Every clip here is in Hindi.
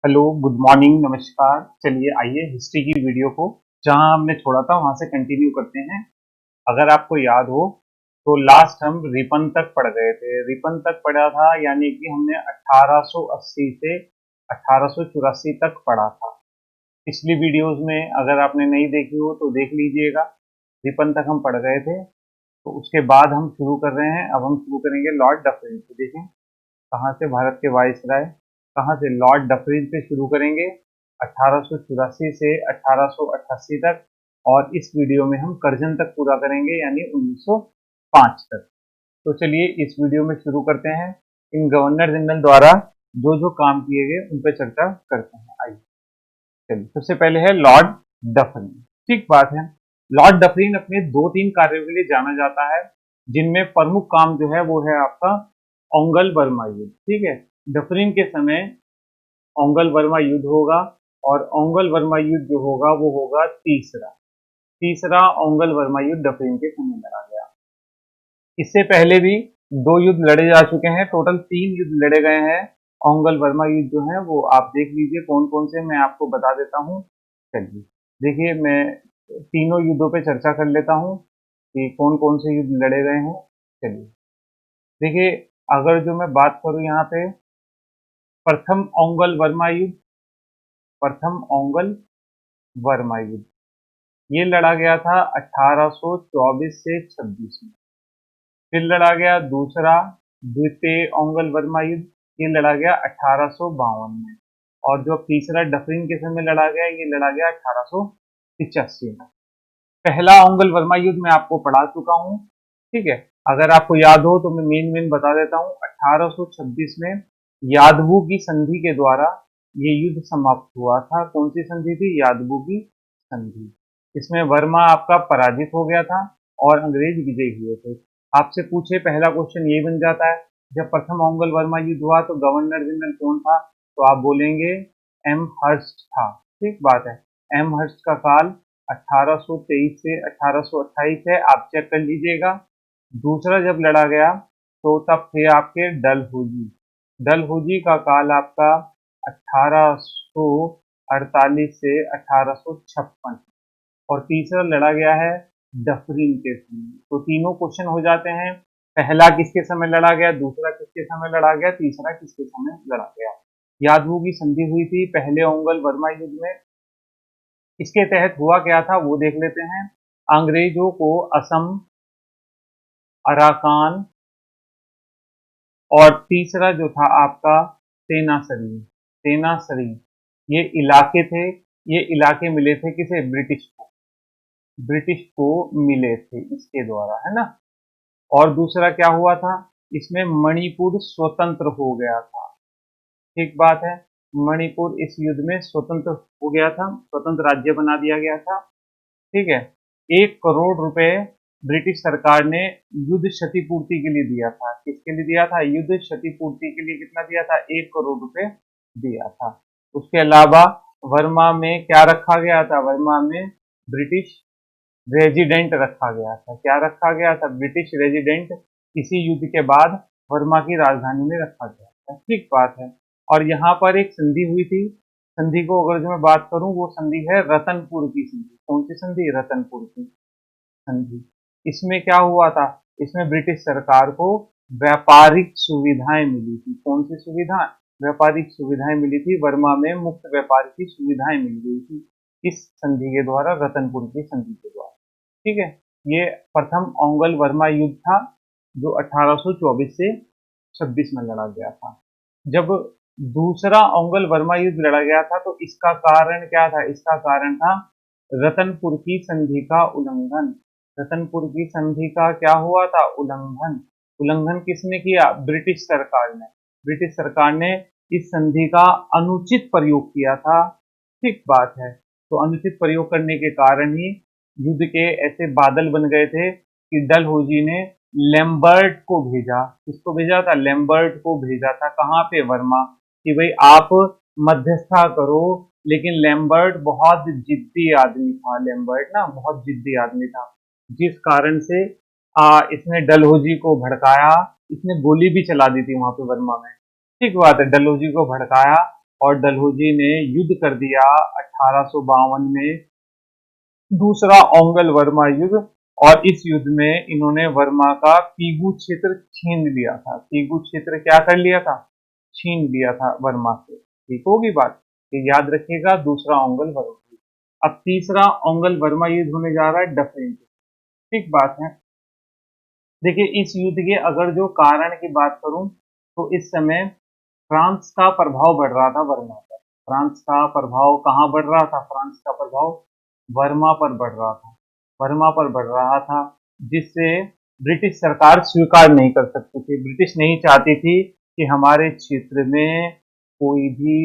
हेलो, गुड मॉर्निंग, नमस्कार। चलिए आइए हिस्ट्री की वीडियो को जहां हमने छोड़ा था वहां से कंटिन्यू करते हैं। अगर आपको याद हो तो लास्ट हम रिपन तक पढ़ गए थे। रिपन तक पढ़ा था यानी कि हमने 1880 से 1884 तक पढ़ा था। पिछली वीडियोस में अगर आपने नहीं देखी हो तो देख लीजिएगा। रिपन तक हम पढ़ गए थे। तो उसके बाद हम शुरू कर रहे हैं। अब हम शुरू करेंगे लॉर्ड डफरिन से। देखें कहाँ से भारत के वाइसराय, कहाँ से लॉर्ड डफरिन से शुरू करेंगे 1884 से 1888 तक। और इस वीडियो में हम करजन तक पूरा करेंगे यानी 1905 तक। तो चलिए इस वीडियो में शुरू करते हैं। इन गवर्नर जनरल द्वारा जो जो काम किए गए उन पर चर्चा करते हैं। आइए चलिए, सबसे पहले है लॉर्ड डफरिन। ठीक बात है। लॉर्ड डफरिन अपने दो तीन कार्यों के लिए जाना जाता है, जिनमें प्रमुख काम जो है वो है आपका ओंगल बर्मा युद्ध। ठीक है, डफरिन के समय ओंगल बर्मा युद्ध होगा और ओंगल बर्मा युद्ध जो होगा वो होगा तीसरा तीसरा ओंगल बर्मा युद्ध डफरिन के समय लड़ा गया। इससे पहले भी दो युद्ध लड़े जा चुके हैं, टोटल तीन युद्ध लड़े गए हैं। ओंगल बर्मा युद्ध जो है वो आप देख लीजिए कौन कौन से, मैं आपको बता देता हूँ। चलिए देखिए, मैं तीनों युद्धों पे चर्चा कर लेता हूँ कि कौन कौन से युद्ध लड़े गए हैं। चलिए देखिए, अगर जो मैं बात करूँ यहाँ पे प्रथम ओंगल वर्मा युद्ध, प्रथम ओंगल वर्मा युद्ध ये लड़ा गया था 1824 से 26 में। फिर लड़ा गया दूसरा द्वितीय ओंगल वर्मा युद्ध, ये लड़ा गया 1852 में। और जो तीसरा डफरिन के समय लड़ा गया ये लड़ा गया 1885 में। पहला ओंगल वर्मा युद्ध मैं आपको पढ़ा चुका हूँ। ठीक है, अगर आपको याद हो तो मैं मेन मेन बता देता हूँ। 1826 में यादवू की संधि के द्वारा ये युद्ध समाप्त हुआ था। कौन सी संधि थी? यादवू की संधि। इसमें वर्मा आपका पराजित हो गया था और अंग्रेज विजयी हुए थे। आपसे पूछे पहला क्वेश्चन ये बन जाता है, जब प्रथम ओंगल वर्मा युद्ध हुआ तो गवर्नर जनरल कौन था? तो आप बोलेंगे एम हर्स्ट था। ठीक बात है। एम हर्स्ट का काल 1823 से 1828 है, आप चेक कर लीजिएगा। दूसरा जब लड़ा गया तो तब थे आपके डलहौजी। डलहौजी का काल आपका 1848 से 1856। और तीसरा लड़ा गया है डफरिन के समय। तो तीनों क्वेश्चन हो जाते हैं। पहला किसके समय लड़ा गया, दूसरा किसके समय लड़ा गया, तीसरा किसके समय लड़ा गया। यादवों की संधि हुई थी पहले ओंगल वर्मा युद्ध में। इसके तहत हुआ क्या था वो देख लेते हैं। अंग्रेजों को असम, अराकान और तीसरा जो था आपका सेनासरी, सेनासरी ये इलाके थे। ये इलाके मिले थे किसे? ब्रिटिश को। ब्रिटिश को मिले थे इसके द्वारा, है ना। और दूसरा क्या हुआ था, इसमें मणिपुर स्वतंत्र हो गया था। ठीक बात है। मणिपुर इस युद्ध में स्वतंत्र हो गया था, स्वतंत्र राज्य बना दिया गया था। ठीक है। 1 करोड़ रुपए ब्रिटिश सरकार ने युद्ध क्षतिपूर्ति के लिए दिया था। किसके लिए दिया था? युद्ध क्षतिपूर्ति के लिए कितना दिया था? 1 करोड़ रुपए दिया था। उसके अलावा वर्मा में क्या रखा गया था? वर्मा में ब्रिटिश रेजिडेंट रखा गया था। क्या रखा गया था? ब्रिटिश रेजिडेंट किसी युद्ध के बाद वर्मा की राजधानी में रखा गया था। ठीक बात है। और यहाँ पर एक संधि हुई थी। संधि को अगर जो मैं बात करूं वो संधि है रतनपुर की संधि। कौन सी संधि? रतनपुर की संधि। इसमें क्या हुआ था? इसमें ब्रिटिश सरकार को व्यापारिक सुविधाएं मिली थी। कौन सी सुविधा? व्यापारिक सुविधाएं मिली थी। वर्मा में मुक्त व्यापार की सुविधाएं मिल गई थी इस संधि के द्वारा, रतनपुर की संधि के द्वारा। ठीक है। ये प्रथम ओंगल वर्मा युद्ध था जो 1824 से 26 में लड़ा गया था। जब दूसरा ओंगल वर्मा युद्ध लड़ा गया था तो इसका कारण क्या था? इसका कारण था रतनपुर की संधि का उल्लंघन। रतनपुर की संधि का क्या हुआ था? उल्लंघन। उल्लंघन किसने किया? ब्रिटिश सरकार ने। ब्रिटिश सरकार ने इस संधि का अनुचित प्रयोग किया था। ठीक बात है। तो अनुचित प्रयोग करने के कारण ही युद्ध के ऐसे बादल बन गए थे कि डलहौजी ने लैम्बर्ट को भेजा। किसको भेजा था? लैम्बर्ट को भेजा था। कहाँ पे? वर्मा। कि भाई आप मध्यस्थता करो। लेकिन लैम्बर्ट बहुत जिद्दी आदमी था। लैम्बर्ट ना बहुत जिद्दी आदमी था, जिस कारण से इसने डलहौजी को भड़काया। इसने गोली भी चला दी थी वहां पे वर्मा में। ठीक बात है। डलहौजी को भड़काया और डलहौजी ने युद्ध कर दिया 1852 में, दूसरा ओंगल वर्मा युद्ध। और इस युद्ध में इन्होंने वर्मा का पीगू क्षेत्र छीन लिया था। पीगू क्षेत्र क्या कर लिया था? छीन लिया था वर्मा से। ठीक होगी बात, ये याद रखिएगा, दूसरा ओंगल वर्मा युद्ध। अब तीसरा ओंगल वर्मा युद्ध होने जा रहा है डफरिन से। ठीक बात है। देखिए, इस युद्ध के अगर जो कारण की बात करूं तो इस समय फ्रांस का प्रभाव बढ़ रहा था वर्मा पर। फ्रांस का प्रभाव कहाँ बढ़ रहा था? फ्रांस का प्रभाव वर्मा पर बढ़ रहा था। वर्मा पर बढ़ रहा था, जिससे ब्रिटिश सरकार स्वीकार नहीं कर सकती थी। ब्रिटिश नहीं चाहती थी कि हमारे क्षेत्र में कोई भी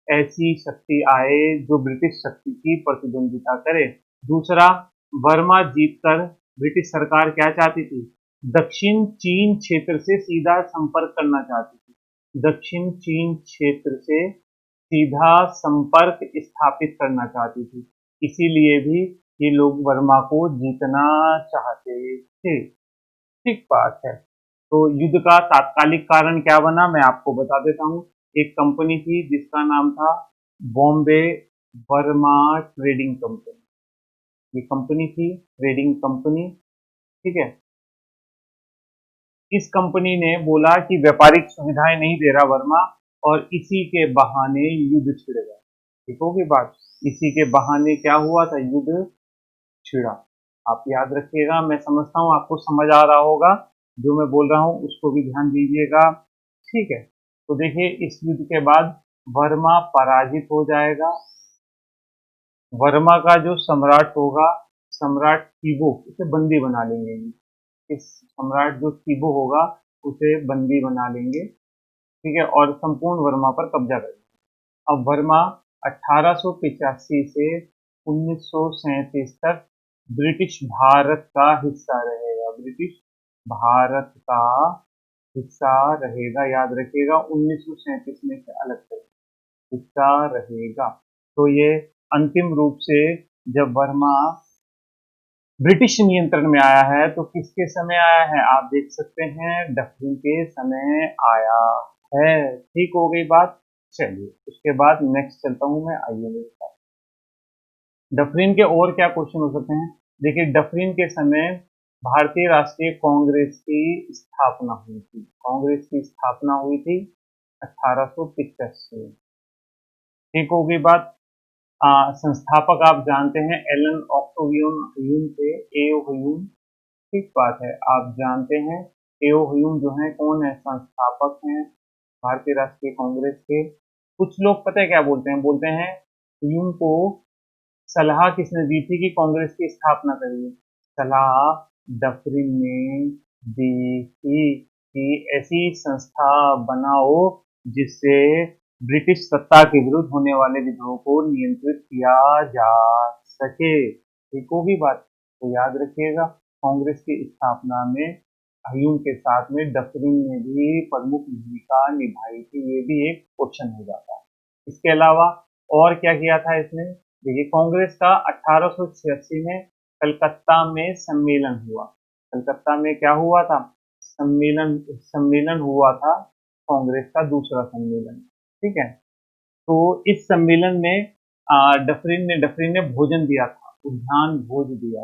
ऐसी शक्ति आए जो ब्रिटिश शक्ति की प्रतिद्वंदिता करे। दूसरा, वर्मा जीतकर ब्रिटिश सरकार क्या चाहती थी? दक्षिण चीन क्षेत्र से सीधा संपर्क करना चाहती थी। दक्षिण चीन क्षेत्र से सीधा संपर्क स्थापित करना चाहती थी। इसीलिए भी ये लोग वर्मा को जीतना चाहते थे। ठीक बात है। तो युद्ध का तात्कालिक कारण क्या बना, मैं आपको बता देता हूँ। एक कंपनी थी जिसका नाम था बॉम्बे वर्मा ट्रेडिंग कंपनी। ये कंपनी थी ट्रेडिंग कंपनी। ठीक है। इस कंपनी ने बोला कि व्यापारिक सुविधाएं नहीं दे रहा वर्मा, और इसी के बहाने युद्ध छिड़ गया। ठीक होगी बात। इसी के बहाने क्या हुआ था? युद्ध छिड़ा। आप याद रखिएगा, मैं समझता हूँ आपको समझ आ रहा होगा, जो मैं बोल रहा हूँ उसको भी ध्यान दीजिएगा। ठीक है। तो देखिए, इस युद्ध के बाद वर्मा पराजित हो जाएगा। वर्मा का जो सम्राट होगा, सम्राट टीबू, उसे बंदी बना लेंगे। इस सम्राट जो टीबू होगा उसे बंदी बना लेंगे। ठीक है। और संपूर्ण वर्मा पर कब्जा कर लेंगे। अब वर्मा 1885 से 1937 तक ब्रिटिश भारत का हिस्सा रहेगा। ब्रिटिश भारत का हिस्सा रहेगा, याद रखिएगा, 1937 में से अलग कर हिस्सा रहेगा। तो ये अंतिम रूप से जब वर्मा ब्रिटिश नियंत्रण में आया है तो किसके समय आया है? आप देख सकते हैं, डफरिन के समय आया है। ठीक हो गई बात। चलिए, उसके बाद नेक्स्ट चलता हूं मैं, आइए मेरे साथ। डफरिन के और क्या क्वेश्चन हो सकते हैं? देखिए, डफरिन के समय भारतीय राष्ट्रीय कांग्रेस की स्थापना हुई थी। कांग्रेस की स्थापना हुई थी 1885 में। ठीक होगी बात। संस्थापक आप जानते हैं एलन ऑक्टेवियन ह्यूम थे, एओ ह्यूम। ठीक बात है, आप जानते हैं एओ ह्यूम जो है कौन है? संस्थापक हैं भारतीय राष्ट्रीय कांग्रेस के। कुछ लोग पता है क्या बोलते हैं? बोलते हैं ह्यूम को सलाह किसने दी थी कि कांग्रेस की स्थापना करिए? सलाह डफरिन ने दी थी कि ऐसी संस्था बनाओ जिससे ब्रिटिश सत्ता के विरुद्ध होने वाले विद्रोह को नियंत्रित किया जा सके। ठीक होगी बात। तो याद रखिएगा, कांग्रेस की स्थापना में ह्यूम के साथ में डफरिन ने भी प्रमुख भूमिका निभाई थी। ये भी एक क्वेश्चन हो जाता है। इसके अलावा और क्या किया था इसने? देखिए, कांग्रेस का 1886 में कलकत्ता में सम्मेलन हुआ। कलकत्ता में क्या हुआ था? सम्मेलन सम्मेलन हुआ था, कांग्रेस का दूसरा सम्मेलन। ठीक है। तो इस सम्मेलन में डफरिन ने भोजन दिया था, उद्यान भोज दिया।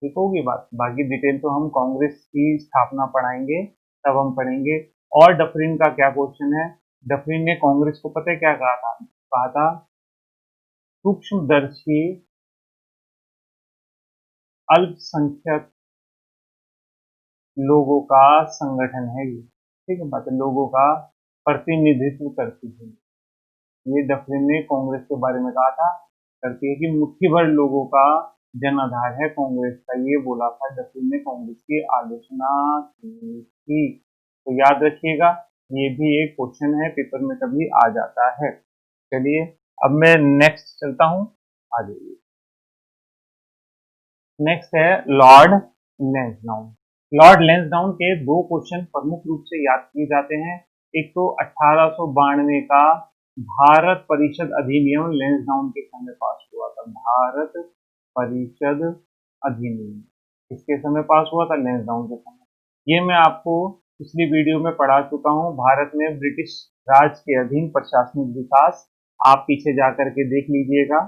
ठीक होगी बात। बाकी डिटेल तो हम कांग्रेस की स्थापना पढ़ाएंगे, तब हम पढ़ेंगे। और डफरिन का क्या क्वेश्चन है? डफरिन ने कांग्रेस को पता है क्या कहा था? कहा था सूक्ष्मदर्शी अल्पसंख्यक लोगों का संगठन है ये। ठीक है बात है, लोगों का प्रतिनिधित्व करती है। ये डफरिन ने कांग्रेस के बारे में कहा था, करती है कि मुट्ठी भर लोगों का जन आधार है कांग्रेस का। ये बोला था डफरिन ने, कांग्रेस की आलोचना की थी। तो याद रखिएगा, ये भी एक क्वेश्चन है, पेपर में कभी आ जाता है। चलिए, अब मैं नेक्स्ट चलता हूँ, आ जाइए। नेक्स्ट है लॉर्ड लैंसडाउन। लॉर्ड लैंसडाउन के दो क्वेश्चन प्रमुख रूप से याद किए जाते हैं। एक तो 1892 का भारत परिषद अधिनियम लैंसडाउन के समय पास हुआ था। भारत परिषद अधिनियम किसके समय पास हुआ था? लैंसडाउन के समय। ये मैं आपको पिछली वीडियो में पढ़ा चुका हूँ। भारत में ब्रिटिश राज्य के अधीन प्रशासनिक विकास, आप पीछे जाकर के देख लीजिएगा,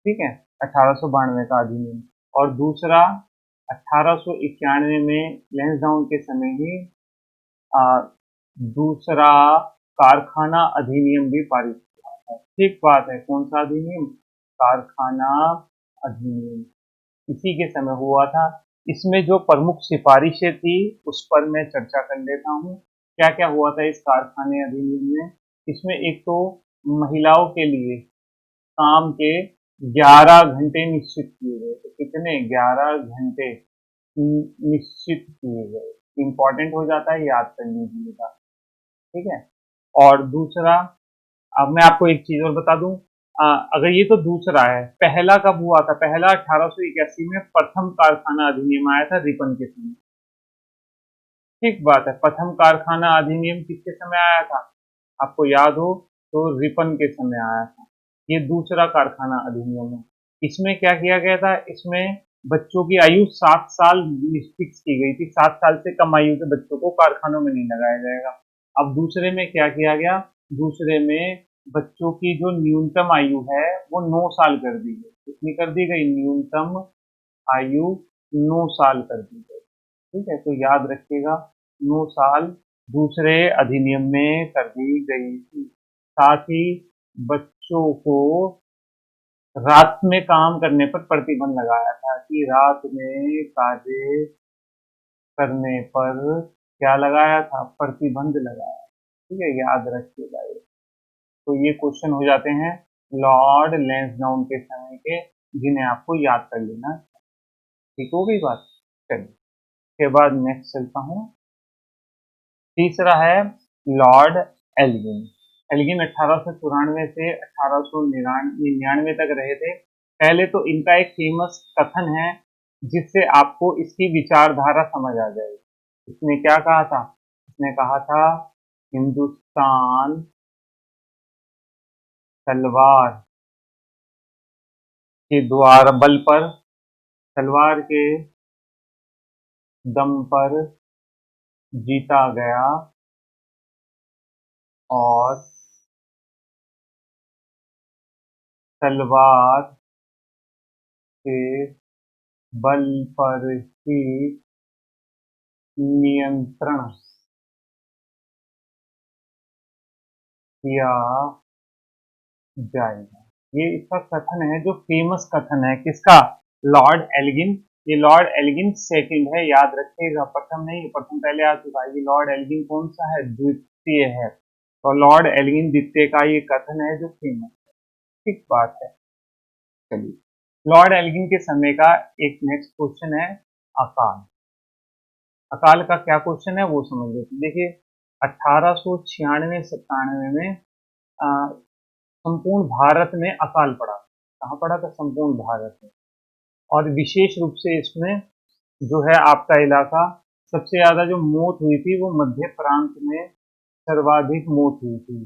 ठीक है, 1892 का अधिनियम। और दूसरा 1891 में लैंसडाउन के समय ही दूसरा कारखाना अधिनियम भी पारित हुआ था। ठीक बात है, कौन सा अधिनियम? कारखाना अधिनियम, इसी के समय हुआ था। इसमें जो प्रमुख सिफारिशें थी उस पर मैं चर्चा कर लेता हूँ। क्या क्या हुआ था इस कारखाने अधिनियम में? इसमें एक तो महिलाओं के लिए काम के 11 घंटे निश्चित किए गए। तो कितने? 11 घंटे निश्चित किए गए। इंपॉर्टेंट हो जाता है, याद कर लीजिएगा, ठीक है। और दूसरा, अब मैं आपको एक चीज और बता दूं, अगर ये तो दूसरा है, पहला कब हुआ था? पहला 1881 में प्रथम कारखाना अधिनियम आया था रिपन के समय। ठीक बात है, प्रथम कारखाना अधिनियम किसके समय आया था? आपको याद हो तो रिपन के समय आया था। ये दूसरा कारखाना अधिनियम है। इसमें क्या किया गया था? इसमें बच्चों की आयु 7 साल फिक्स की गई थी। 7 साल से कम आयु के बच्चों को कारखानों में नहीं लगाया जाएगा। अब दूसरे में क्या किया गया? दूसरे में बच्चों की जो न्यूनतम आयु है वो 9 साल कर दी गई। कितनी कर दी गई? न्यूनतम आयु 9 साल कर दी गई। ठीक है, तो याद रखिएगा, 9 साल दूसरे अधिनियम में कर दी गई थी। साथ ही बच्चों को रात में काम करने पर प्रतिबंध लगाया था कि रात में कार्य करने पर क्या लगाया था? प्रतिबंध लगाया। ठीक है, याद रखिएगा ये। तो ये क्वेश्चन हो जाते हैं लॉर्ड लैंसडाउन के समय के, जिन्हें आपको याद कर लेना। ठीक हो गई बात? चलिए, इसके बाद नेक्स्ट चलता हूँ। तीसरा है लॉर्ड एल्गिन। एल्गिन 1894 से 1899 तक रहे थे। पहले तो इनका एक फेमस कथन है जिससे आपको इसकी विचारधारा समझ आ जाएगी। इसने क्या कहा था? इसने कहा था, हिंदुस्तान तलवार के द्वारा बल पर, तलवार के दम पर जीता गया और तलवार के बल पर ही नियंत्रण किया जाएगा। ये इसका कथन है, जो फेमस कथन है। किसका? Lord Elgin. ये लॉर्ड एल्गिन सेकंड है, याद रखिएगा, प्रथम नहीं। प्रथम पहले आ चुका है। ये लॉर्ड एल्गिन कौन सा है? द्वितीय है। तो लॉर्ड एल्गिन द्वितीय का ये कथन है जो फेमस है। ठीक बात है। चलिए, लॉर्ड एल्गिन के समय का एक नेक्स्ट क्वेश्चन है अकाल। अकाल का क्या क्वेश्चन है वो समझ लेते। देखिए, 1896-97 में संपूर्ण भारत में अकाल पड़ा। कहाँ पड़ा था? संपूर्ण भारत में। और विशेष रूप से इसमें जो है आपका इलाका, सबसे ज्यादा जो मौत हुई थी वो मध्य प्रांत में सर्वाधिक मौत हुई थी।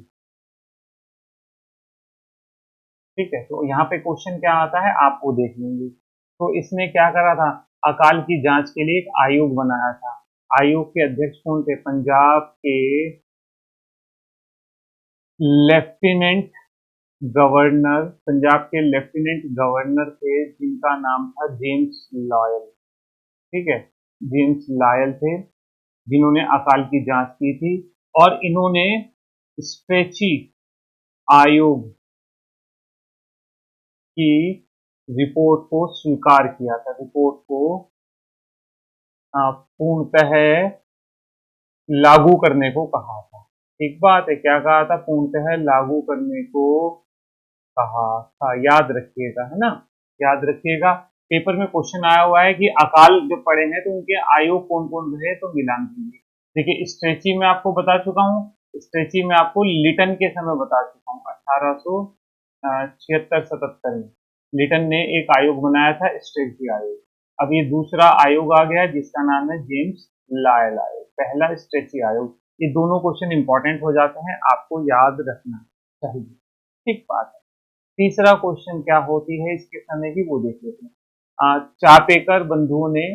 ठीक है, तो यहाँ पे क्वेश्चन क्या आता है आप वो देख लेंगे। तो इसने क्या करा था? अकाल की जांच के लिए एक आयोग बनाया था। आयोग के अध्यक्ष कौन थे? पंजाब के लेफ्टिनेंट गवर्नर, पंजाब के लेफ्टिनेंट गवर्नर थे, जिनका नाम था जेम्स लॉयल। ठीक है, जेम्स लॉयल थे, जिन्होंने अकाल की जांच की थी। और इन्होंने स्ट्रेची आयोग की रिपोर्ट को स्वीकार किया था। रिपोर्ट को पूर्णतः लागू करने को कहा था। एक बात है, क्या कहा था? पूर्णतः लागू करने को कहा था। याद रखिएगा, है ना, याद रखिएगा। पेपर में क्वेश्चन आया हुआ है कि अकाल जो पड़े हैं तो उनके आयोग कौन कौन रहे, तो मिलान कीजिए। देखिए, स्ट्रेची में आपको बता चुका हूँ, स्ट्रेची में आपको लिटन के समय बता चुका हूँ, 1876-77 में लिटन ने एक आयोग बनाया था, स्ट्रेची आयोग। अब ये दूसरा आयोग आ गया जिसका नाम है जेम्स लायल आयोग। पहला स्ट्रेची आयोग। ये दोनों क्वेश्चन इंपॉर्टेंट हो जाते हैं, आपको याद रखना चाहिए। ठीक बात है। तीसरा क्वेश्चन क्या होती है इसके समय की, वो देख लेते हैं। चापेकर बंधु ने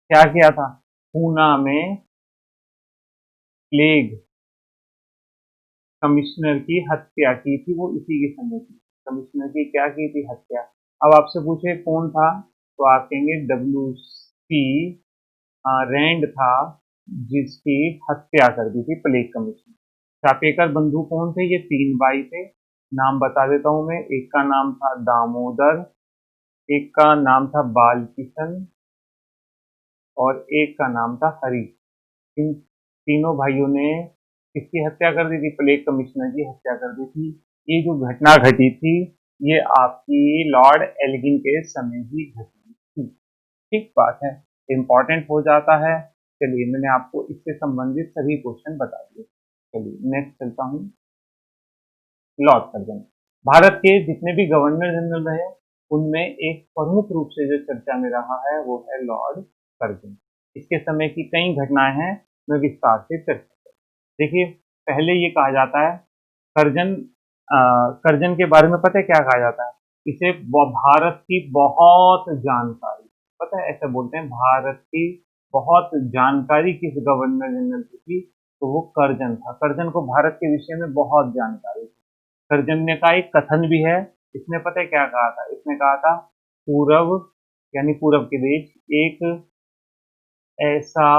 क्या किया था? पूना में प्लेग कमिश्नर की हत्या की थी, वो इसी के समय की। कमिश्नर की क्या की थी? हत्या। अब आपसे पूछे कौन था, तो आप कहेंगे WC रैंड था, जिसकी हत्या कर दी थी प्लेग कमिश्नर। चापेकर बंधु कौन थे? ये 3 भाई थे। नाम बता देता हूं मैं। एक का नाम था दामोदर, एक का नाम था बाल किशन, और एक का नाम था हरि। इन तीनों भाइयों ने किसकी हत्या कर दी थी? प्लेग कमिश्नर की हत्या कर दी थी। ये जो घटना घटी थी, ये आपकी लॉर्ड एल्गिन के समय ही घटी थी। ठीक बात है, इंपॉर्टेंट हो जाता है। चलिए, मैंने आपको इससे संबंधित सभी क्वेश्चन बता दिए। चलिए नेक्स्ट चलता हूँ। लॉर्ड कर्जन भारत के जितने भी गवर्नर जनरल रहे, उनमें एक प्रमुख रूप से जो चर्चा में रहा है वो है लॉर्ड कर्जन। इसके समय की कई घटनाएं हैं, मैं विस्तार से चर्चा करूँ। देखिए, पहले ये कहा जाता है कर्जन कर्जन के बारे में पता है क्या कहा जाता है? इसे भारत की बहुत जानकारी, पता है ऐसा बोलते हैं, भारत की बहुत जानकारी किस गवर्नर जनरल की थी? तो वो कर्जन था। कर्जन को भारत के विषय में बहुत जानकारी थी। कर्जन्य का एक कथन भी है। इसने पता है क्या कहा था? इसने कहा था पूर्व, यानी पूर्व के देश, एक ऐसा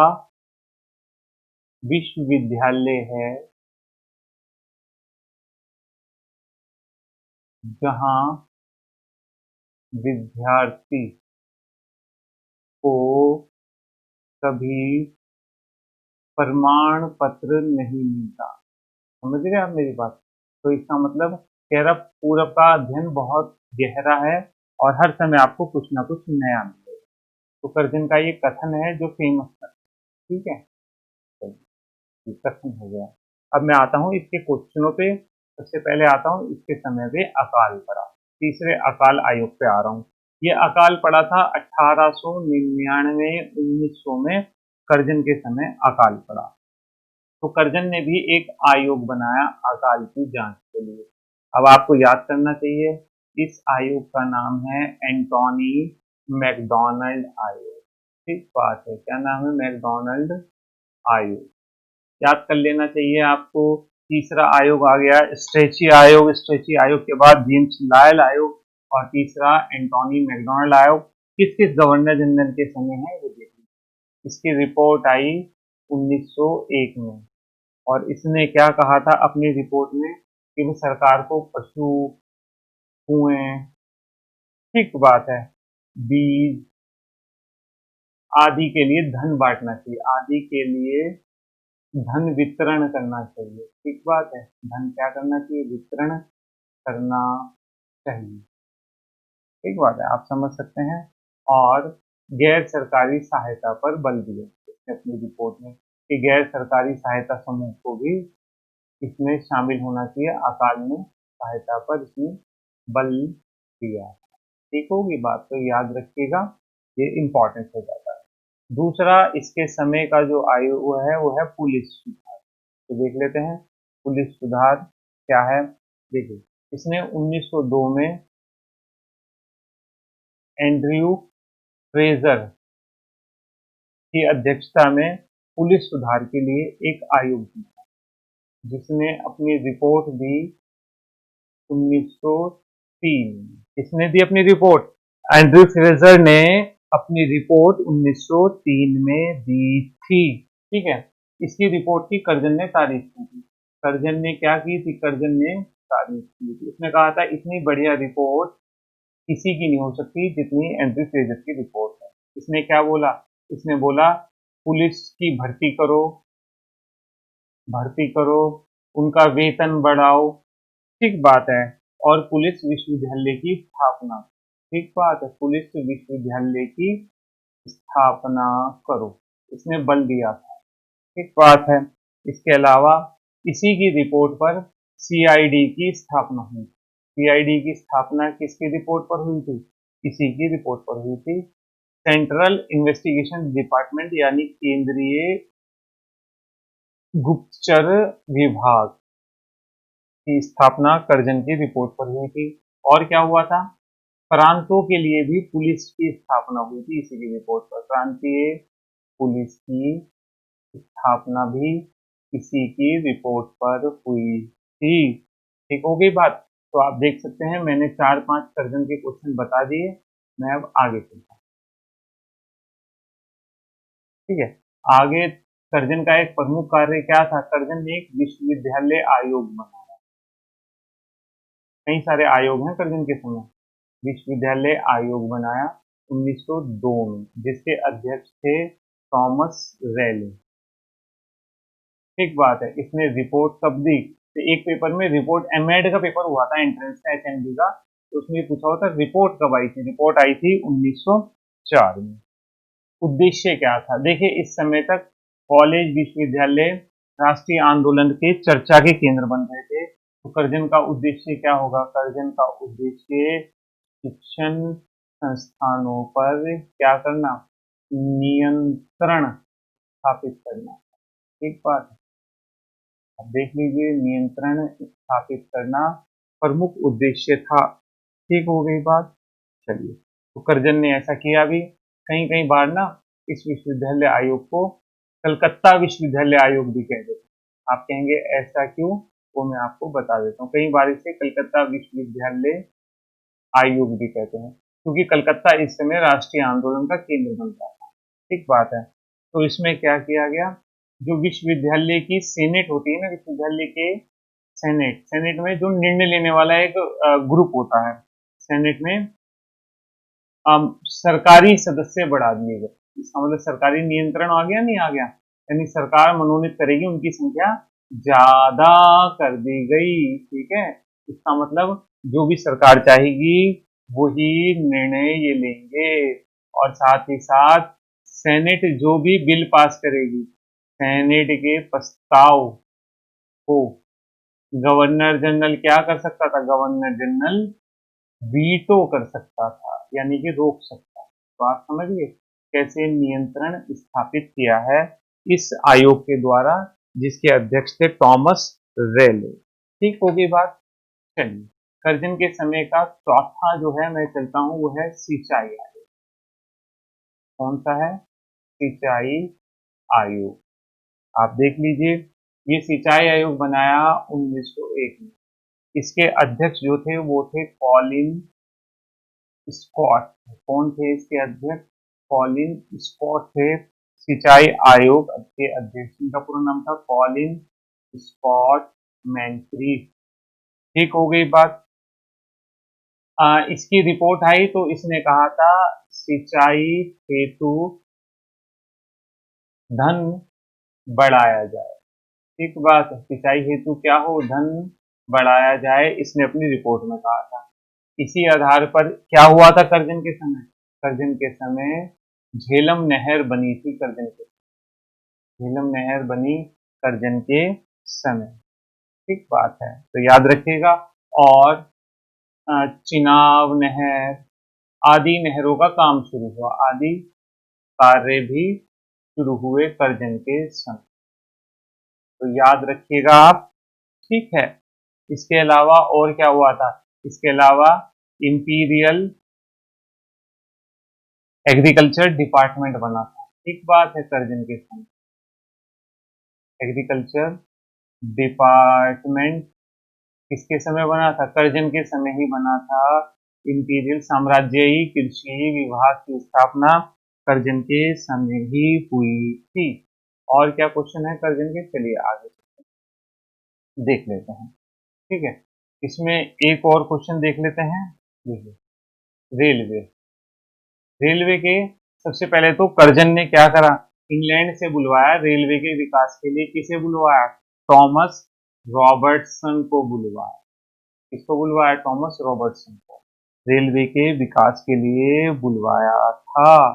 विश्वविद्यालय है जहां विद्यार्थी को कभी प्रमाण पत्र नहीं मिलता। समझ गए आप मेरी बात? तो इसका मतलब कह रहा पूरब का अध्ययन बहुत गहरा है और हर समय आपको कुछ ना कुछ नया मिलेगा। तो कर्जन का ये कथन है जो फेमस है। ठीक है, चलिए, ये कथन हो गया। अब मैं आता हूँ इसके क्वेश्चनों पे। सबसे पहले आता हूँ इसके समय पे अकाल पड़ा। तीसरे अकाल आयोग पे आ रहा हूँ। ये अकाल पड़ा था 1899 1900 में। कर्जन के समय अकाल पड़ा। तो कर्जन ने भी एक आयोग बनाया अकाल की जांच के लिए। अब आपको याद करना चाहिए, इस आयोग का नाम है एंटोनी मैकडॉनल्ड आयोग। ठीक बात है, क्या नाम है? मैकडॉनल्ड आयोग। याद कर लेना चाहिए आपको। तीसरा आयोग आ गया स्ट्रेची आयोग। स्ट्रेची आयोग के बाद जेम्स लायल आयोग, और तीसरा एंटोनी मैकडॉनल्ड आयोग। किस किस गवर्नर जनरल के समय है वो देखिए। इसकी रिपोर्ट आई 1901 में, और इसने क्या कहा था अपनी रिपोर्ट में कि वो सरकार को पशु, कुएं, ठीक बात है, बीज आदि के लिए धन बांटना चाहिए, आदि के लिए धन वितरण करना चाहिए। ठीक बात है, धन क्या करना चाहिए? वितरण करना चाहिए। ठीक बात है, आप समझ सकते हैं। और गैर सरकारी सहायता पर बल दिया इसने अपनी रिपोर्ट में कि गैर सरकारी सहायता समूह को भी इसमें शामिल होना चाहिए। अकाल में सहायता पर इसने बल दिया। ठीक होगी बात, तो याद रखिएगा, ये इंपॉर्टेंट हो जाता है। दूसरा इसके समय का जो आयोग है वो है पुलिस सुधार। तो देख लेते हैं पुलिस सुधार क्या है। देखिए, इसने 1902 में एंड्रयू फ्रेजर की अध्यक्षता में पुलिस सुधार के लिए एक आयोग बनाया, जिसने अपनी रिपोर्ट दी 1903। इसने दी अपनी रिपोर्ट, एंड्रयू फ्रेजर ने अपनी रिपोर्ट 1903 में दी थी। ठीक है, इसकी रिपोर्ट की कर्जन ने तारीफ की थी। कर्जन ने क्या की थी? कर्जन ने तारीफ की थी। उसने कहा था इतनी बढ़िया रिपोर्ट किसी की नहीं हो सकती जितनी एंड्रयू फ्रेजर की रिपोर्ट है। इसने क्या बोला? इसने बोला पुलिस की भर्ती करो, उनका वेतन बढ़ाओ, ठीक बात है, और पुलिस विश्वविद्यालय की स्थापना, ठीक बात है, पुलिस विश्वविद्यालय की स्थापना करो, इसने बल दिया था। ठीक बात है। इसके अलावा इसी की रिपोर्ट पर सीआईडी की स्थापना हुई। सीआईडी की स्थापना किसकी रिपोर्ट पर हुई थी? इसी की रिपोर्ट पर हुई थी। सेंट्रल इन्वेस्टिगेशन डिपार्टमेंट, यानी केंद्रीय गुप्तचर विभाग की स्थापना कर्जन की रिपोर्ट पर हुई थी। और क्या हुआ था? प्रांतों के लिए भी पुलिस की स्थापना हुई थी इसी की रिपोर्ट पर। प्रांतीय पुलिस की स्थापना भी किसी की रिपोर्ट पर हुई थी। ठीक हो गई बात। तो आप देख सकते हैं मैंने 4-5 कर्जन के क्वेश्चन बता दिए। मैं अब आगे चलता हूँ। ठीक है, आगे कर्जन का एक प्रमुख कार्य क्या था? कर्जन ने एक विश्वविद्यालय आयोग बनाया। कई सारे आयोग हैं कर्जन के समय। विश्वविद्यालय आयोग बनाया 1902 में, जिसके अध्यक्ष थे थॉमस रैले। ठीक बात है। इसने रिपोर्ट कब दी? तो एक पेपर में रिपोर्ट, एमएड का पेपर हुआ था, एंट्रेंस का, एचएनडी का, तो उसमें ये पूछा हुआ था रिपोर्ट कब आई थी। रिपोर्ट आई थी 1904 में। उद्देश्य क्या था? देखिए, इस समय तक कॉलेज, विश्वविद्यालय राष्ट्रीय आंदोलन के चर्चा के केंद्र बन रहे थे। तो कर्जन का उद्देश्य क्या होगा? कर्जन का उद्देश्य शिक्षण संस्थानों पर क्या करना? नियंत्रण स्थापित करना। एक बात, अब देख लीजिए, नियंत्रण स्थापित करना प्रमुख उद्देश्य था। ठीक हो गई बात। चलिए, तो कर्जन ने ऐसा किया भी। कहीं कहीं बार ना इस विश्वविद्यालय आयोग को कलकत्ता विश्वविद्यालय आयोग भी कह देते हैं। आप कहेंगे ऐसा क्यों? वो मैं आपको बता देता हूँ। कई बार इसे कलकत्ता विश्वविद्यालय आयोग भी कहते हैं, क्योंकि कलकत्ता इस समय राष्ट्रीय आंदोलन का केंद्र बन रहा था। ठीक बात है। तो इसमें क्या किया गया? जो विश्वविद्यालय की सेनेट होती है ना, विश्वविद्यालय के सेनेट, सेनेट में जो निर्णय लेने वाला एक ग्रुप होता है, सेनेट में सरकारी सदस्य बढ़ा दिए गए। इसका मतलब सरकारी नियंत्रण आ गया, नहीं आ गया? यानी सरकार मनोनीत करेगी, उनकी संख्या ज्यादा कर दी गई। ठीक है, इसका मतलब जो भी सरकार चाहेगी वही निर्णय ये लेंगे। और साथ ही साथ सेनेट जो भी बिल पास करेगी, सेनेट के प्रस्ताव को गवर्नर जनरल क्या कर सकता था? गवर्नर जनरल वीटो कर सकता था, यानी कि रोक सकता है। तो आप समझिए कैसे नियंत्रण स्थापित किया है इस आयोग के द्वारा, जिसके अध्यक्ष थे थॉमस रेले। ठीक होगी बात। चलिए, कर्जन के समय का चौथा जो है, मैं चलता हूं, वो है सिंचाई आयोग। कौन सा है? सिंचाई आयोग। आप देख लीजिए, ये सिंचाई आयोग बनाया 1901 में। इसके अध्यक्ष जो थे वो थे कॉलिन स्कॉट। कौन थे इसके अध्यक्ष? कॉलिन स्कॉट थे। सिंचाई आयोग के अध्यक्ष, इनका पूरा नाम था कॉलिन स्कॉट मैनक्रीफ। ठीक हो गई बात। इसकी रिपोर्ट आई तो इसने कहा था सिंचाई हेतु धन बढ़ाया जाए। ठीक बात है, सिंचाई हेतु क्या हो? धन बढ़ाया जाए, इसने अपनी रिपोर्ट में कहा था। इसी आधार पर क्या हुआ था कर्जन के समय? कर्जन के समय झेलम नहर बनी थी। कर्जन के, झेलम नहर बनी कर्जन के समय। ठीक बात है, तो याद रखिएगा। और चिनाब नहर आदि नहरों का काम शुरू हुआ, आदि कार्य भी शुरू हुए कर्जन के समय। तो याद रखिएगा आप। ठीक है, इसके अलावा और क्या हुआ था? इसके अलावा इंपीरियल एग्रीकल्चर डिपार्टमेंट बना था। ठीक बात है, कर्जन के समय एग्रीकल्चर डिपार्टमेंट किसके समय बना था? कर्जन के समय ही बना था। इंपीरियल साम्राज्यी कृषि विभाग की स्थापना कर्जन के समय ही हुई थी। और क्या क्वेश्चन है कर्जन के? चलिए आगे देख लेते हैं। ठीक है, इसमें एक और क्वेश्चन देख लेते हैं। देखिए, रेलवे। रेलवे के सबसे पहले तो कर्जन ने क्या करा? इंग्लैंड से बुलवाया रेलवे के विकास के लिए। किसे बुलवाया? थॉमस रॉबर्टसन को बुलवाया। किसको बुलवाया? थॉमस रॉबर्टसन को रेलवे के विकास के लिए बुलवाया था।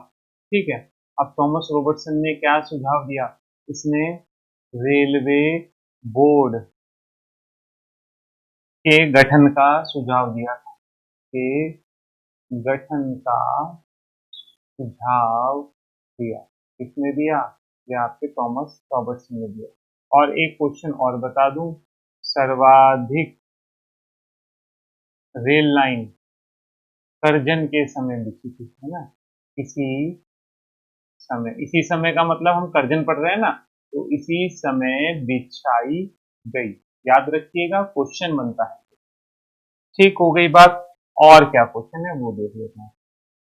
ठीक है, अब थॉमस रॉबर्टसन ने क्या सुझाव दिया? इसने रेलवे बोर्ड के गठन का सुझाव दिया था, के गठन का सुझाव दिया। किसने दिया? ये आपके थॉमस रॉबर्टसन ने दिया। और एक क्वेश्चन और बता दूं, सर्वाधिक रेल लाइन कर्जन के समय बिछी थी, है ना? इसी समय, इसी समय का मतलब हम कर्जन पढ़ रहे हैं ना, तो इसी समय बिछाई गई। याद रखिएगा, क्वेश्चन बनता है। ठीक हो गई बात। और क्या क्वेश्चन है वो देख लेते हैं।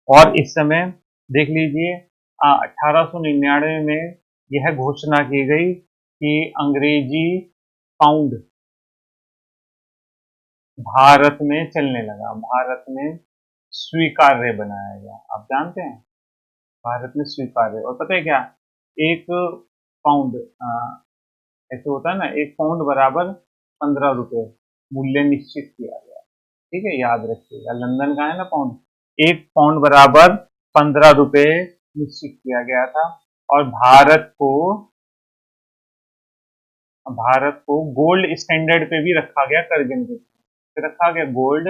और इस समय देख लीजिए, 1899 में यह घोषणा की गई कि अंग्रेजी पाउंड भारत में चलने लगा, भारत में स्वीकार्य बनाया गया। आप जानते हैं, भारत में स्वीकार्य। और पता है क्या, एक पाउंड, ऐसे होता है ना, एक पाउंड बराबर 15 रुपए मूल्य निश्चित किया गया। ठीक है, याद रखिएगा, लंदन का है ना पाउंड, एक पाउंड बराबर 15 रुपए निश्चित किया गया था। और भारत को गोल्ड स्टैंडर्ड पे भी रखा गया, करजन के पे रखा गया गोल्ड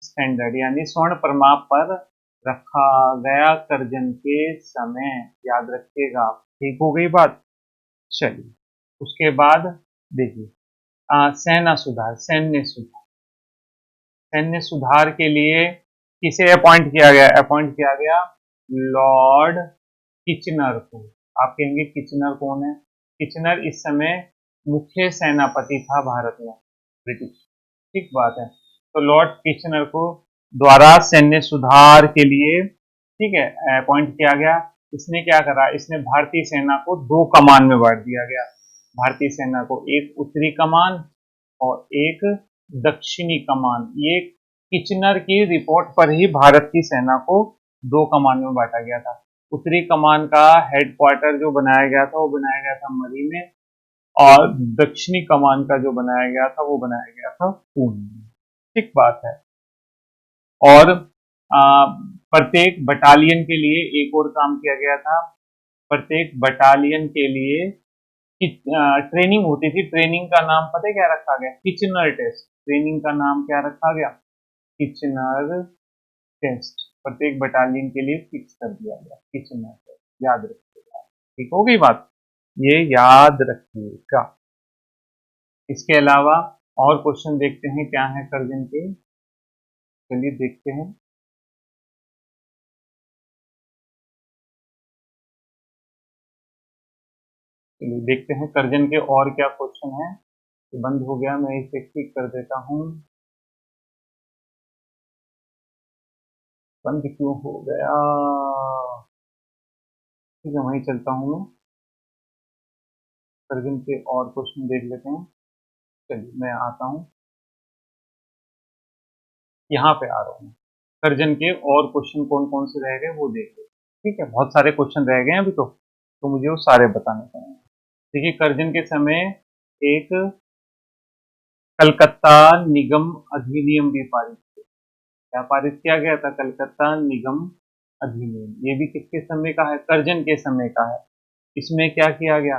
स्टैंडर्ड, यानी स्वर्ण प्रमाण पर रखा गया करजन के समय। याद रखिएगा आप। ठीक हो गई बात। चलिए, उसके बाद देखिए, सेना सुधार, सैन्य सुधार के लिए किसे अपॉइंट किया गया? अपॉइंट किया गया लॉर्ड किचनर को। आप कहेंगे किचनर कौन है? किचनर इस समय मुख्य सेनापति था भारत में, ब्रिटिश। ठीक बात है। तो लॉर्ड किचनर को द्वारा सैन्य सुधार के लिए, ठीक है, अपॉइंट किया गया। इसने क्या करा? इसने भारतीय सेना को 2 कमान में बांट दिया गया। भारतीय सेना को एक उत्तरी कमान और एक दक्षिणी कमान। ये किचनर की रिपोर्ट पर ही भारत की सेना को 2 कमान में बांटा गया था। उत्तरी कमान का हेडक्वार्टर जो बनाया गया था वो बनाया गया था मरी में, और दक्षिणी कमान का जो बनाया गया था वो बनाया गया था पुणे में। ठीक बात है। और प्रत्येक बटालियन के लिए एक और काम किया गया था। प्रत्येक बटालियन के लिए ट्रेनिंग होती थी। ट्रेनिंग का नाम पता है क्या रखा गया? Kitchener test. ट्रेनिंग का नाम क्या रखा गया? Kitchener test. प्रत्येक बटालियन के लिए फिक्स कर दिया गया किचनर टेस्ट। याद रखिएगा। ठीक हो गई बात, ये याद रखिएगा। इसके अलावा और क्वेश्चन देखते हैं क्या है करजन के। चलिए देखते हैं। चलिए देखते हैं करजन के और क्या क्वेश्चन है। ये बंद हो गया, मैं इसे ठीक कर देता हूँ। बंद क्यों हो गया? ठीक है, वहीं चलता हूँ मैं। करजन के और क्वेश्चन देख लेते हैं। चलिए मैं आता हूँ, यहाँ पे आ रहा हूँ। करजन के और क्वेश्चन कौन कौन से रह गए वो देख लेते हैं। ठीक है, बहुत सारे क्वेश्चन रह गए हैं अभी तो मुझे वो सारे बताने पड़ेंगे। देखिए, करजन के समय एक कलकत्ता निगम अधिनियम भी पारित किया। क्या पारित किया गया था? कलकत्ता निगम अधिनियम। ये भी किसके समय का है? करजन के समय का है। इसमें क्या किया गया?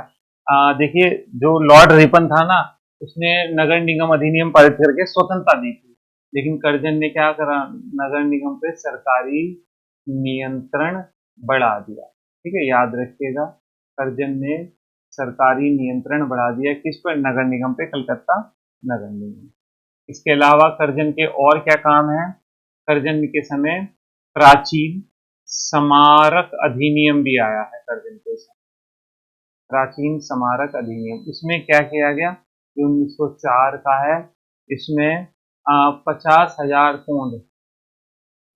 देखिए, जो लॉर्ड रिपन था ना, उसने नगर निगम अधिनियम पारित करके स्वतंत्रता दी थी। लेकिन करजन ने क्या करा? नगर निगम पे सरकारी नियंत्रण बढ़ा दिया। ठीक है, याद रखिएगा, करजन ने सरकारी नियंत्रण बढ़ा दिया। किस पर? नगर निगम पे, कलकत्ता नगर निगम। इसके अलावा करजन के और क्या काम है? करजन के समय प्राचीन स्मारक अधिनियम भी आया है। करजन के समय प्राचीन स्मारक अधिनियम, इसमें क्या किया गया? ये 1904 का है। इसमें 50,000 पौंड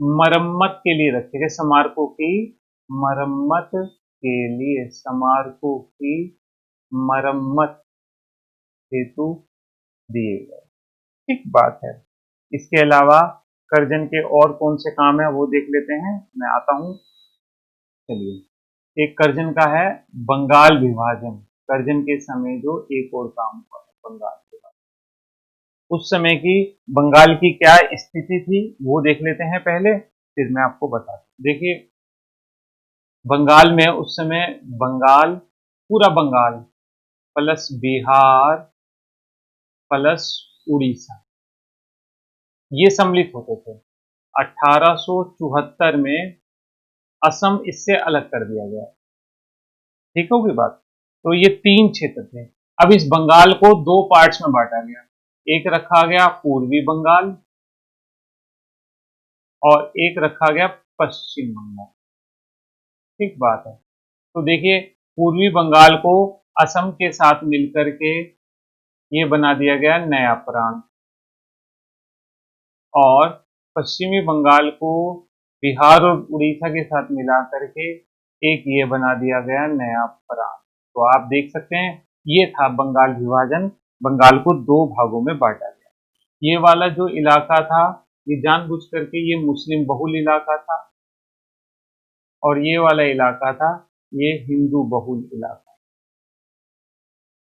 मरम्मत के लिए रखे गए। स्मारकों की मरम्मत के लिए, स्मारकों की मरम्मत हेतु दिए गए। ठीक बात है। इसके अलावा करजन के और कौन से काम है वो देख लेते हैं। मैं आता हूँ। चलिए, एक करजन का है बंगाल विभाजन। करजन के समय जो एक और काम हुआ है, बंगाल विभाजन। उस समय की बंगाल की क्या स्थिति थी वो देख लेते हैं पहले, फिर मैं आपको बताता हूँ। देखिए, बंगाल में उस समय बंगाल, पूरा बंगाल प्लस बिहार प्लस उड़ीसा, ये सम्मिलित होते थे। 1874 में असम इससे अलग कर दिया गया। ठीक होगी बात। तो ये 3 क्षेत्र थे। अब इस बंगाल को 2 पार्ट्स में बांटा गया। एक रखा गया पूर्वी बंगाल और एक रखा गया पश्चिम बंगाल। ठीक बात है। तो देखिए, पूर्वी बंगाल को असम के साथ मिलकर के ये बना दिया गया नया प्रांत, और पश्चिमी बंगाल को बिहार और उड़ीसा के साथ मिला करके एक ये बना दिया गया नया प्रांत। तो आप देख सकते हैं ये था बंगाल विभाजन, बंगाल को दो भागों में बांटा गया। ये वाला जो इलाका था ये जानबूझ करके ये मुस्लिम बहुल इलाका था, और ये वाला इलाका था ये हिंदू बहुल इलाका।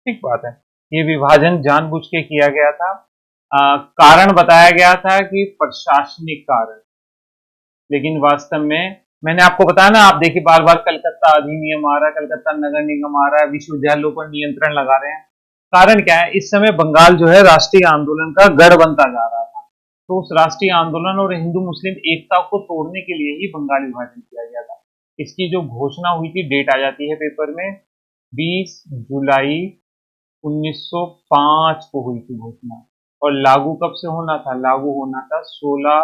ठीक बात है, ये विभाजन जानबूझ के किया गया था। कारण बताया गया था कि प्रशासनिक कारण, लेकिन वास्तव में मैंने आपको बताया ना, आप देखिए बार बार कलकत्ता अधिनियम आ रहा है, कलकत्ता नगर निगम आ रहा है, विश्वविद्यालयों पर नियंत्रण लगा रहे हैं। कारण क्या है, इस समय बंगाल जो है राष्ट्रीय आंदोलन का गढ़ बनता जा रहा था। तो उस राष्ट्रीय आंदोलन और हिंदू मुस्लिम एकता को तोड़ने के लिए ही बंगाल विभाजन किया गया था। इसकी जो घोषणा हुई थी, डेट आ जाती है पेपर में, 20 जुलाई 1905 को हुई थी घोषणा। और लागू कब से होना था, लागू होना था 16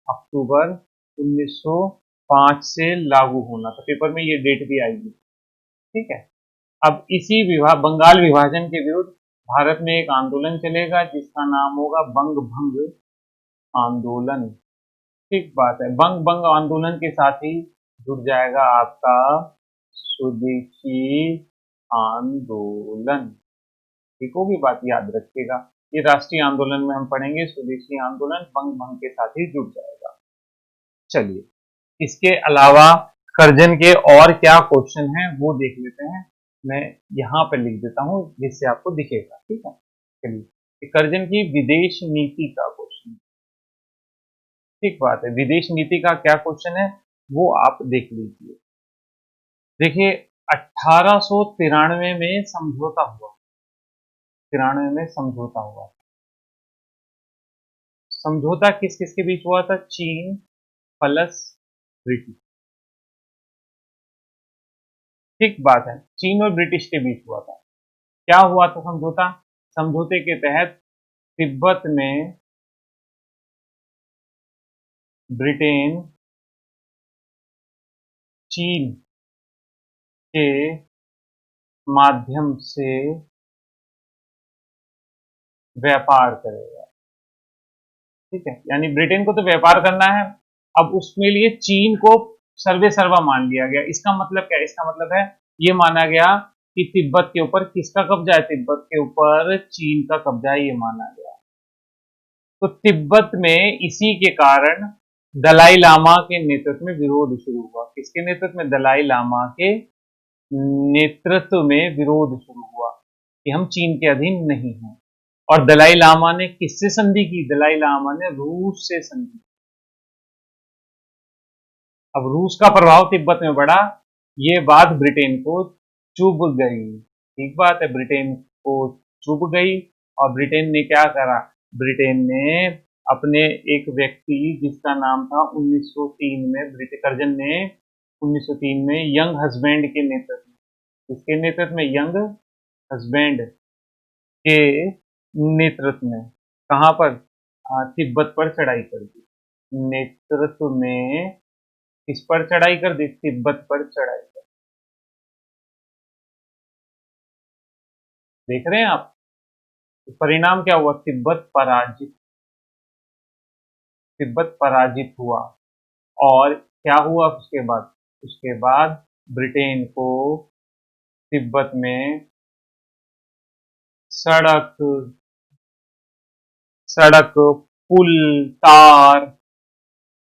अक्टूबर 1905 से लागू होना था। पेपर में ये डेट भी आएगी। ठीक है, अब इसी बंगाल विभाजन के विरुद्ध भारत में एक आंदोलन चलेगा जिसका नाम होगा बंग भंग आंदोलन। ठीक बात है, बंग भंग आंदोलन के साथ ही जुड़ जाएगा आपका स्वदेशी आंदोलन। ठीक होगी बात, याद रखिएगा। ये राष्ट्रीय आंदोलन में हम पढ़ेंगे, स्वदेशी आंदोलन बंग भंग के साथ ही जुड़ जाएगा। चलिए, इसके अलावा कर्जन के और क्या क्वेश्चन हैं वो देख लेते हैं। मैं यहाँ पर लिख देता हूँ जिससे आपको दिखेगा। ठीक है, चलिए, कर्जन की विदेश नीति का क्वेश्चन। ठीक बात है, विदेश नीति का क्या क्वेश्चन है वो आप देख लीजिए। देखिए, 1893 में समझौता हुआ, 93 में समझौता हुआ। समझौता किस किस के बीच हुआ था, चीन प्लस ब्रिटिश। ठीक बात है, चीन और ब्रिटिश के बीच हुआ था। क्या हुआ था समझौता, समझौते के तहत तिब्बत में ब्रिटेन चीन के माध्यम से व्यापार करेगा। ठीक है, यानी ब्रिटेन को तो व्यापार करना है, अब उसके लिए चीन को सर्वे सर्वा मान लिया गया। इसका मतलब क्या है, इसका मतलब है ये माना गया कि तिब्बत के ऊपर किसका कब्जा है, तिब्बत के ऊपर चीन का कब्जा है, ये माना गया। तो तिब्बत में इसी के कारण दलाई लामा के नेतृत्व में विरोध शुरू हुआ। किसके नेतृत्व में, दलाई लामा के नेतृत्व में विरोध शुरू हुआ कि हम चीन के अधीन नहीं हैं। और दलाई लामा ने किससे संधि की, दलाई लामा ने रूस से संधि। अब रूस का प्रभाव तिब्बत में बढ़ा, ये बात ब्रिटेन को चुभ गई। ठीक बात है, ब्रिटेन को चुभ गई, और ब्रिटेन ने क्या करा, ब्रिटेन ने अपने एक व्यक्ति जिसका नाम था 1903 में, ब्रिटिश कर्जन ने 1903 में यंग हस्बैंड के नेतृत्व में, इसके नेतृत्व में, यंग हस्बैंड के नेतृत्व में, कहां पर, तिब्बत पर चढ़ाई कर दी। नेतृत्व में किस पर चढ़ाई कर दी, तिब्बत पर चढ़ाई कर। देख रहे हैं आप, तो परिणाम क्या हुआ, तिब्बत पराजित, तिब्बत पराजित हुआ। और क्या हुआ उसके बाद, उसके बाद ब्रिटेन को तिब्बत में सड़क सड़क पुल, तार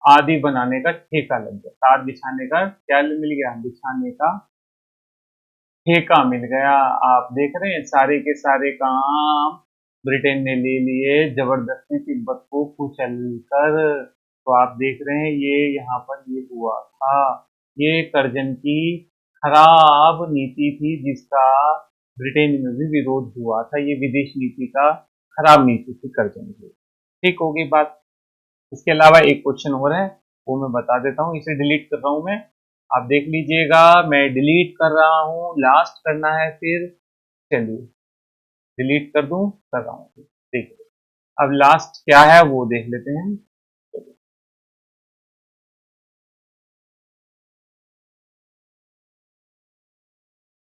आदि बनाने का ठेका लग गया। तार बिछाने का क्या मिल गया, बिछाने का ठेका मिल गया। आप देख रहे हैं सारे के सारे काम ब्रिटेन ने ले लिए जबरदस्ती तिब्बत को कुचल कर। तो आप देख रहे हैं ये यहाँ पर ये हुआ था, ये कर्जन की खराब नीति थी जिसका ब्रिटेन में भी विरोध हुआ था। ये विदेश नीति का खराब नीति थी कर्जन की। ठीक होगी बात। इसके अलावा एक क्वेश्चन और है वो मैं बता देता हूँ, इसे डिलीट कर रहा हूँ मैं, आप देख लीजिएगा। मैं डिलीट कर रहा हूँ, लास्ट करना है फिर, चलिए डिलीट कर दूं, कर रहा हूँ। देखिए अब लास्ट क्या है वो देख लेते हैं।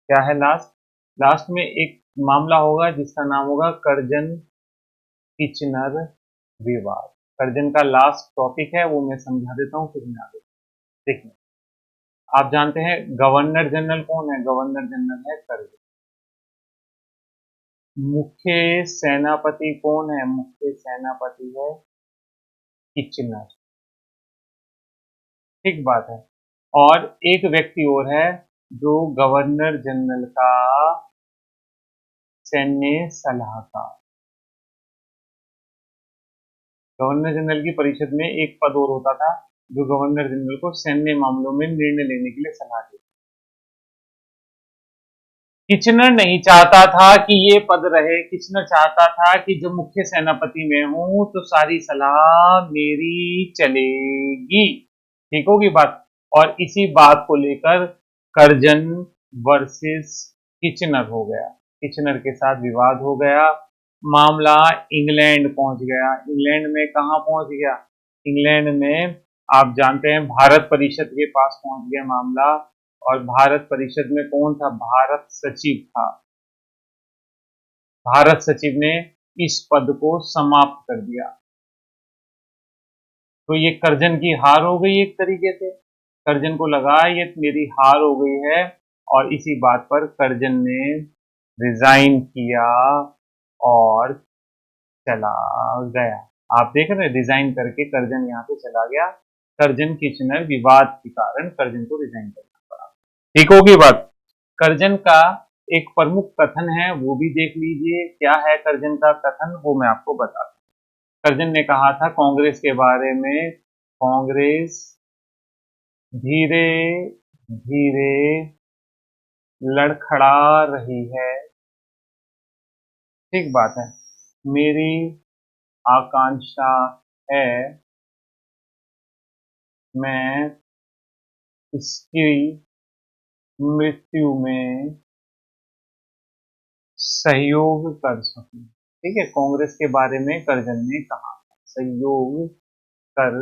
क्या है लास्ट, लास्ट में एक मामला होगा जिसका नाम होगा कर्जन किचनर विवाद। कर्जन का लास्ट टॉपिक है, वो मैं समझा देता हूँ, फिर मैं आगे। देखिए, आप जानते हैं गवर्नर जनरल कौन है? गवर्नर जनरल है कर्जन। मुख्य सेनापति कौन है? मुख्य सेनापति है किचनर। ठीक बात है। और एक व्यक्ति और है जो गवर्नर जनरल का सैन्य सलाहकार। गवर्नर जनरल की परिषद में एक पद और होता था जो गवर्नर जनरल को सैन्य मामलों में निर्णय लेने के लिए सलाह देता। किचनर नहीं चाहता था कि ये पद रहे। किचनर चाहता था कि जो मुख्य सेनापति मैं हूं तो सारी सलाह मेरी चलेगी। ठीक होगी बात। और इसी बात को लेकर कर्जन वर्सेस किचनर हो गया। किचनर के साथ विवाद हो गया। मामला इंग्लैंड पहुंच गया। इंग्लैंड में कहां पहुंच गया? इंग्लैंड में आप जानते हैं भारत परिषद के पास पहुंच गया मामला। और भारत परिषद में कौन था? भारत सचिव था। भारत सचिव ने इस पद को समाप्त कर दिया। तो ये कर्जन की हार हो गई एक तरीके से। कर्जन को लगा ये मेरी हार हो गई है, और इसी बात पर कर्जन ने रिजाइन किया और चला गया। आप देख रहे हैं, रिजाइन करके कर्जन यहाँ से चला गया। कर्जन किचनर विवाद के कारण कर्जन को रिजाइन करना पड़ा। ठीक होगी बात। कर्जन का एक प्रमुख कथन है, वो भी देख लीजिए। क्या है कर्जन का कथन, वो मैं आपको बताता हूँ। कर्जन ने कहा था कांग्रेस के बारे में, कांग्रेस धीरे धीरे लड़खड़ा रही है। ठीक बात है। मेरी आकांक्षा है मैं इसकी मृत्यु में सहयोग कर सकूं। ठीक है, कांग्रेस के बारे में कर्जन ने कहा सहयोग कर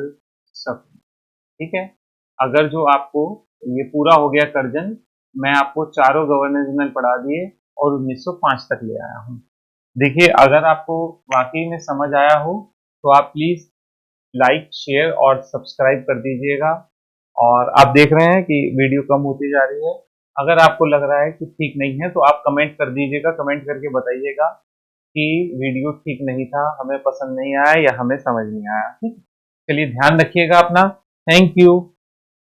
सकूं। ठीक है। अगर जो आपको ये पूरा हो गया कर्जन, मैं आपको चारों गवर्नर जनरल पढ़ा दिए और 1905 तक ले आया हूं। देखिए, अगर आपको वाकई में समझ आया हो तो आप प्लीज लाइक शेयर और सब्सक्राइब कर दीजिएगा। और आप देख रहे हैं कि वीडियो कम होती जा रही है। अगर आपको लग रहा है कि ठीक नहीं है तो आप कमेंट कर दीजिएगा। कमेंट करके बताइएगा कि वीडियो ठीक नहीं था, हमें पसंद नहीं आया या हमें समझ नहीं आया। ठीक, चलिए ध्यान रखिएगा अपना। Thank you.